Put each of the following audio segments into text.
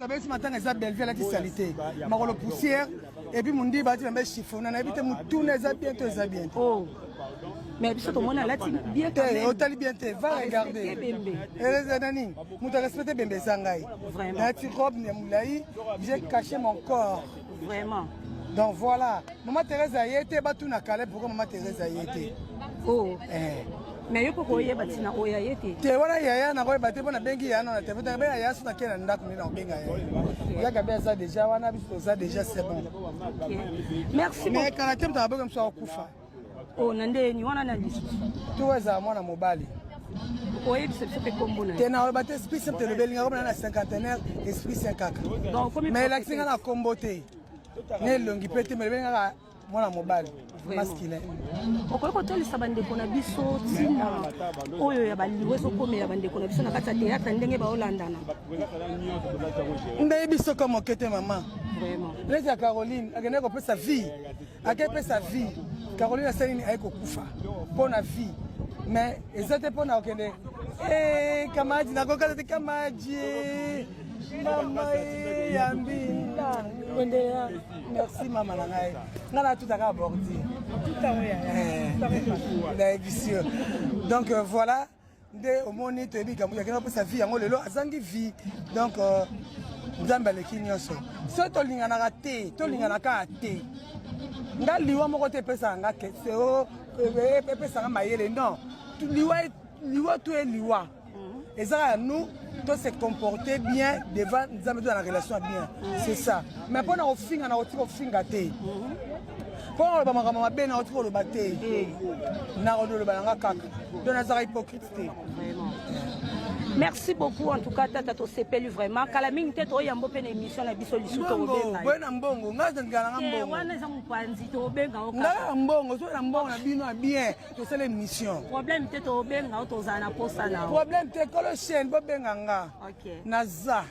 Ce matin, ils ont belvé la salité. Marolo poussière, et puis mon dit, bah, tu vas mettre chiffon. On a habité mon tourne, ils ont bientôt, ils ont bientôt. Oh. Mais tout le monde a bien fait. Hôtel bientôt, va regarder. Et les années, nous avons respecté Bembe Sangai. Vraiment. Dans la robe, j'ai caché mon corps. Vraiment. Donc voilà. Maman Thérèse a été, bah, tout n'a qu'à pourquoi Maman Thérèse a été. Oh. Mais il faut que vous batina oya yete. Te wana yaya na ko baté bona bengi ya na te fota be ya suna kena ndako ni na benga ya. Ya gabe ça déjà wana biso ça déjà c'est bon. Merci beaucoup. Mais quand tu as besoin ça kufa. Oh nande ni wana na lisu. Tu weza mwana mobali. Oye biso pe kombona. Te na baté esprit simple le belinga ko na cinquantenaire esprit 54. Donc comme mais la singa na kombote. Ne longi pété mais belinga mwana mobali. Masculin. Okoye kotolisa bandeko na biso tina oyo ya baliwe sokomela bandeko na biso na kati ya théâtre ndenge baolandana. Ndenge biso comme okete maman. Vraiment. Leza Caroline akende ko pesa vie. Akende sa vie. Caroline asalini ayeko kufa. Pona vie. Mais ezate pona okende kamaji na kokata te kamaji. Mama yambinda. Merci maman nangai. Ngana tout à aborder. Tout à l'heure. Donc voilà, dès au moment où tu es dit que sa vie, a vie. Donc Nzambale kinyoso. So to lingana raté, to lingana ka té. Nga liwa moko te pesa nga ke c'est o pesa nga mayele non. Liwa tu es liwa. Et ça nous doit se comporter bien devant Nzambe dans la relation bien. C'est ça. Mais pour na ofinga na otiko finga té. Pour le maman bien na otiko le baté. Na odo le balanga kaka. Donc na hypocrite té. Merci beaucoup en tout cas tata to sepelu vraiment kala mingi te to yambo pe na émission na biso lisu to benga. Bona mbongo ngaza ngala mbongo. Wana za mpanzi to benga o kaka. Mbongo so na mbongo na bino bien to sala émission. Problème te to benga to za na posa na. Problème te kolo chaîne bo benga nga. OK. Naza.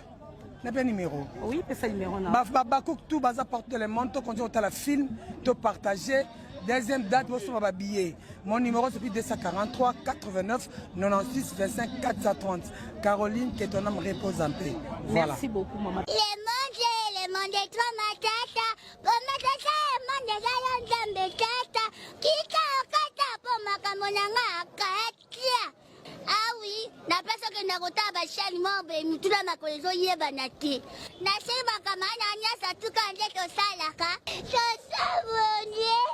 N'a pas numéro. Oui, c'est le numéro là. Bakouk tout baza partout dans le monde to continue à la film to partager. Deuxième date, vous avez billet. Mon numéro c'est 243 89 96 25 430. Caroline, que ton nom repose en paix. Voilà. Merci beaucoup, maman. Le monde est trop matata. Pour matata, le monde est galant de tata. Kika okata pour makamonanga katia. Ah oui, na place que na kota ba shani mobe mutula makolezo yeba na ti. Na sema kama na nyasa tuka nje to salaka. To savonner.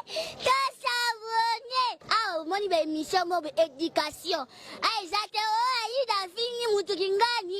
Ah, moni ba émission mobe éducation. Ah, exactement. Oh, ayi da fini mutu kingani